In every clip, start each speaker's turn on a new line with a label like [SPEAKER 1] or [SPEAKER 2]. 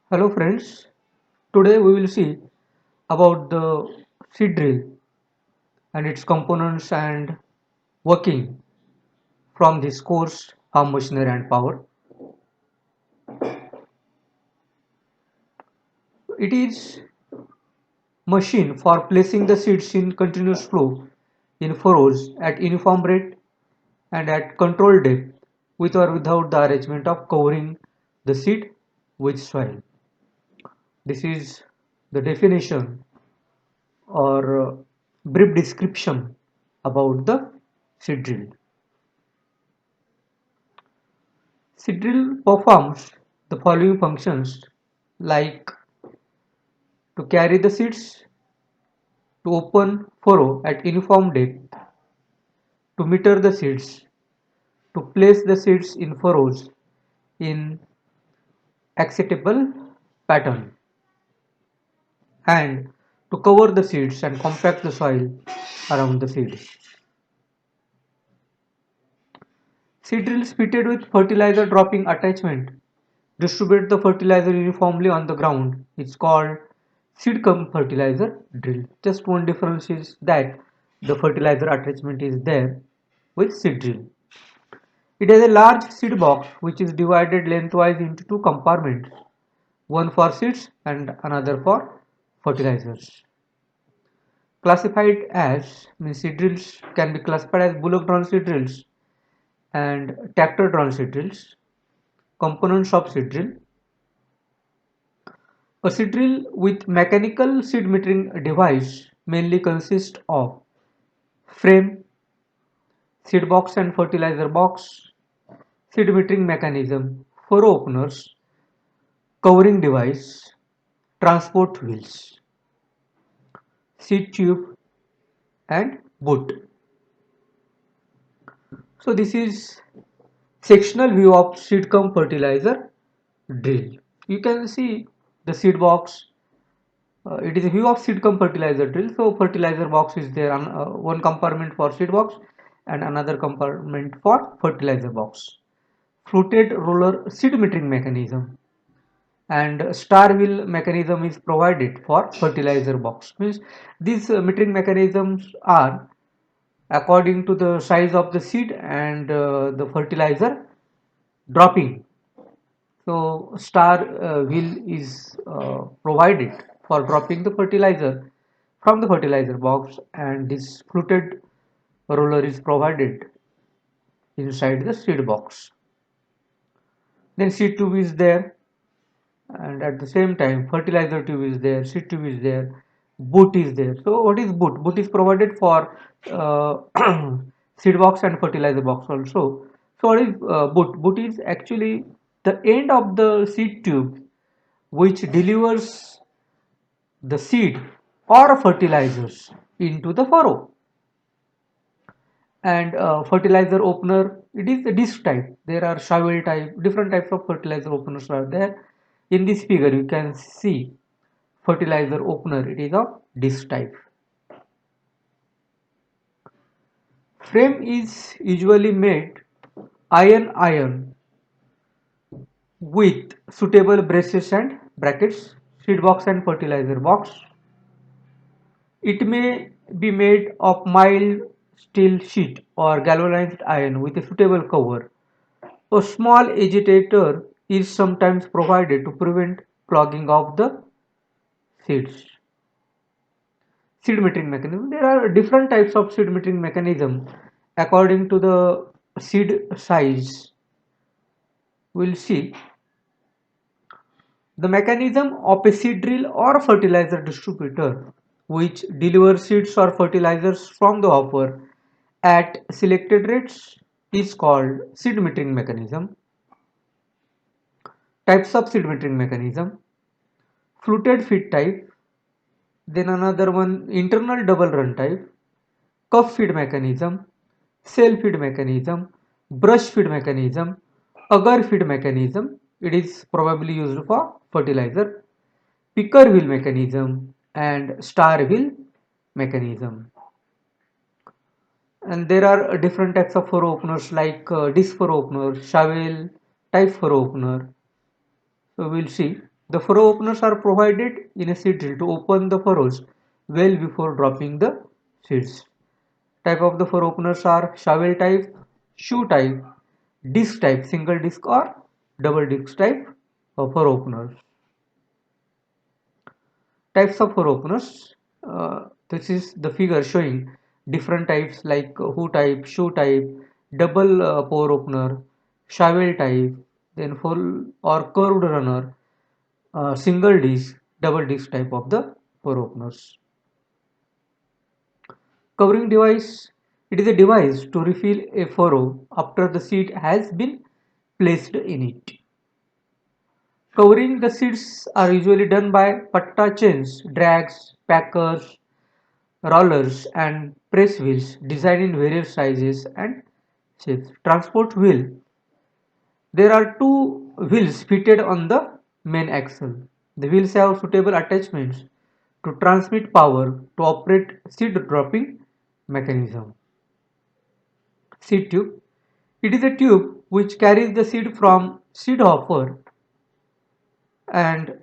[SPEAKER 1] Hello friends, today we will see about the seed drill and its components and working from this course Farm Machinery and Power. It is machine for placing the seeds in continuous flow in furrows at uniform rate and at controlled depth with or without the arrangement of covering the seed with soil. This is the definition or brief description about the seed drill. Seedrill performs the following functions like to carry the seeds, to open furrow at uniform depth, to meter the seeds, to place the seeds in furrows in acceptable pattern, and to cover the seeds and compact the soil around the seeds. Seed drills fitted with fertilizer dropping attachment distribute the fertilizer uniformly on the ground. It's called seed cum fertilizer drill. Just one difference is that the fertilizer attachment is there with seed drill. It has a large seed box which is divided lengthwise into two compartments, one for seeds and another for fertilizers. Classified as means seed drills can be classified as bullock drawn seed drills and tractor drawn seed drills. Components of seed drill: a seed drill with mechanical seed metering device mainly consists of frame, seed box and fertilizer box, seed metering mechanism, furrow openers, covering device, transport wheels, seed tube and boot. So this is sectional view of seed cum fertilizer drill. You can see the seed box. It is a view of seed cum fertilizer drill. So fertilizer box is there on one compartment for seed box and another compartment for fertilizer box. Fluted roller seed metering mechanism and star wheel mechanism is provided for fertilizer box. Means these metering mechanisms are according to the size of the seed and the fertilizer dropping. So star wheel is provided for dropping the fertilizer from the fertilizer box, and this fluted roller is provided inside the seed box. Then seed tube is there, and at the same time fertilizer tube is there, seed tube is there, boot is there. So what is boot? Boot is provided for seed box and fertilizer box also. So what is boot? Boot is actually the end of the seed tube which delivers the seed or fertilizers into the furrow. And fertilizer opener, it is a disc type. There are shovel type, different types of fertilizer openers are there. In this figure you can see fertilizer opener, it is of disc type. Frame is usually made iron with suitable braces and brackets. Seed box and fertilizer box, it may be made of mild steel sheet or galvanized iron with a suitable cover. A small agitator is sometimes provided to prevent clogging of the seeds. Seed metering mechanism. There are different types of seed metering mechanism according to the seed size. We'll see the mechanism of a seed drill or fertilizer distributor which delivers seeds or fertilizers from the hopper at selected rates is called seed metering mechanism. Types of seed metering mechanism: fluted feed type, then another one internal double run type, cup feed mechanism, cell feed mechanism, brush feed mechanism, agar feed mechanism. It is probably used for fertilizer, picker wheel mechanism, and star wheel mechanism. And there are different types of furrow openers like disc furrow opener, shovel type furrow opener. So we'll see. The furrow openers are provided in a seed drill to open the furrows well before dropping the seeds. Type of the furrow openers are shovel type, shoe type, disc type, single disc or double disc type of furrow openers. Types of furrow openers. This is the figure showing different types like hoe type, shoe type, double pore opener, shovel type, then full or curved runner, single disc, double disc type of the furrow openers. Covering device. It is a device to refill a furrow after the seed has been placed in it. Covering the seeds are usually done by patta chains, drags, packers, rollers and press wheels designed in various sizes and shapes. Transport wheel. There are two wheels fitted on the main axle. The wheels have suitable attachments to transmit power to operate seed dropping mechanism. Seed tube. It is a tube which carries the seed from seed hopper and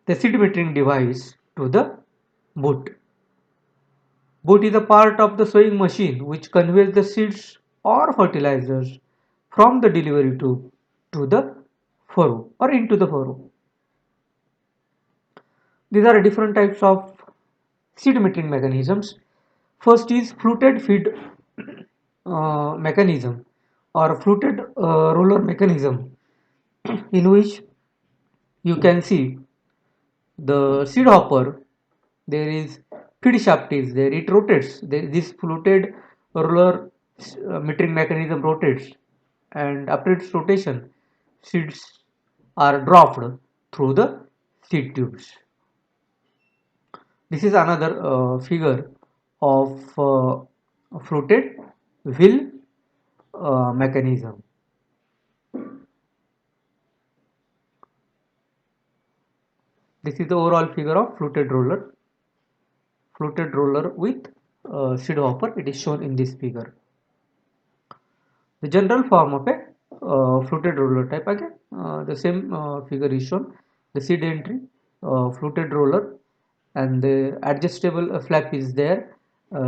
[SPEAKER 1] the seed metering device to the boot. Boot is a part of the sowing machine which conveys the seeds or fertilizers from the delivery tube to the furrow or into the furrow. These are different types of seed metering mechanisms. First is fluted feed mechanism or fluted roller mechanism in which you can see the seed hopper. There is feed shaft is there, it rotates. This fluted roller metering mechanism rotates, and after its rotation seeds are dropped through the seed tubes. This is another figure of fluted wheel mechanism. This is the overall figure of fluted roller with seed hopper. It is shown in this figure. The general form of a fluted roller type, again the same figure is shown. The seed entry, fluted roller, and the adjustable flap is there.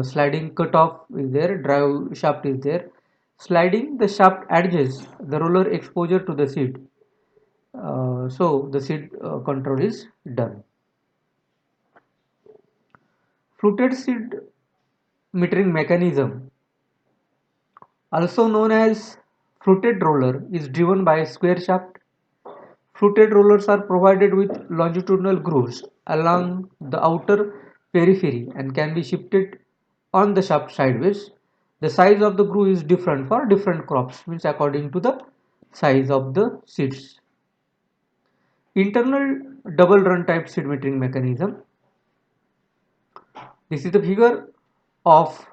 [SPEAKER 1] Sliding cutoff is there. Drive shaft is there. Sliding the shaft adjusts the roller exposure to the seed. So the seed control is done. Fluted seed metering mechanism, also known as fluted roller, is driven by a square shaft. Fluted rollers are provided with longitudinal grooves along the outer periphery and can be shifted on the shaft sideways. The size of the groove is different for different crops, means according to the size of the seeds. Internal double run type seed metering mechanism. This is the figure of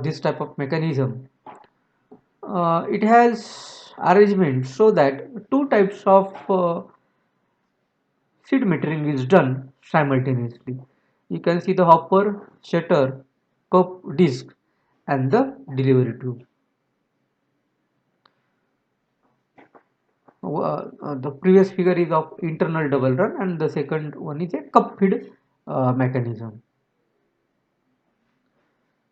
[SPEAKER 1] this type of mechanism. It has arrangement so that two types of seed metering is done simultaneously. You can see the hopper, shutter, cup, disc, and the delivery tube. The previous figure is of internal double run, and the second one is a cup feed mechanism.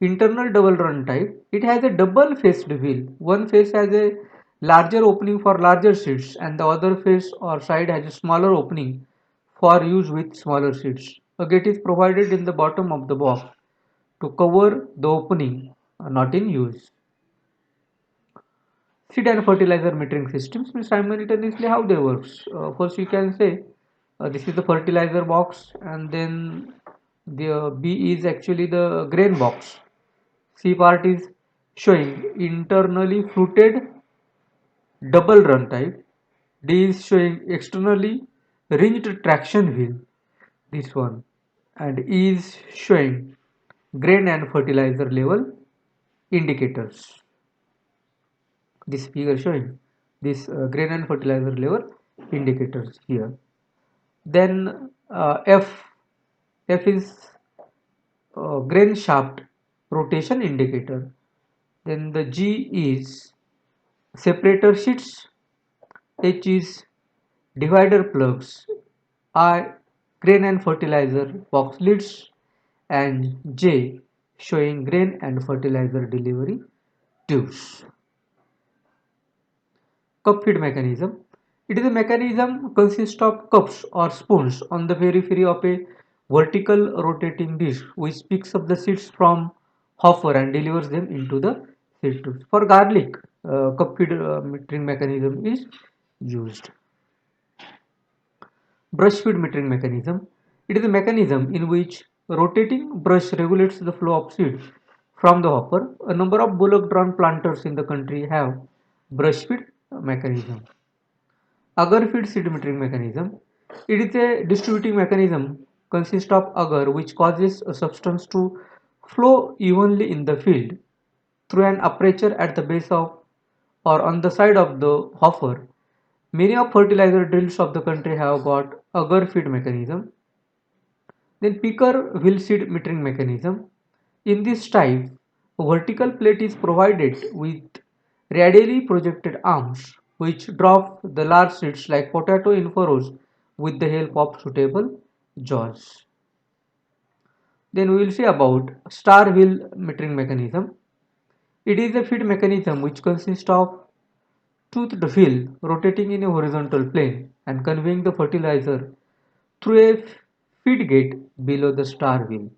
[SPEAKER 1] Internal double run type, it has a double faced wheel. One face has a larger opening for larger seeds, and the other face or side has a smaller opening for use with smaller seeds. A gate is provided in the bottom of the box to cover the opening not in use. Seed and fertilizer metering systems means simultaneously how they works. First you can say this is the fertilizer box, and then the B is actually the grain box. C part is showing internally fluted double run type. D is showing externally ringed traction wheel, this one, and E is showing grain and fertilizer level indicators. This figure showing this grain and fertilizer level indicators here. Then F is grain shaft rotation indicator. Then the G is separator sheets. H is divider plugs. I. Grain and fertilizer box lids, and J. Showing grain and fertilizer delivery tubes. Cup feed mechanism. It is a mechanism consists of cups or spoons on the periphery of a vertical rotating dish which picks up the seeds from hopper and delivers them into the seed tubes. For garlic, cup feed metering mechanism is used. Brush feed metering mechanism. It is a mechanism in which rotating brush regulates the flow of seed from the hopper. A number of bullock drawn planters in the country have brush feed mechanism. Agar feed seed metering mechanism. It is a distributing mechanism consists of agar which causes a substance to flow evenly in the field through an aperture at the base of or on the side of the hopper. Many of fertilizer drills of the country have got agar feed mechanism. Then picker wheel seed metering mechanism. In this type, a vertical plate is provided with radially projected arms which drop the large seeds like potato in furrows with the help of suitable jaws. Then we will see about star wheel metering mechanism. It is a feed mechanism which consists of toothed wheel rotating in a horizontal plane and conveying the fertilizer through a feed gate below the star wheel.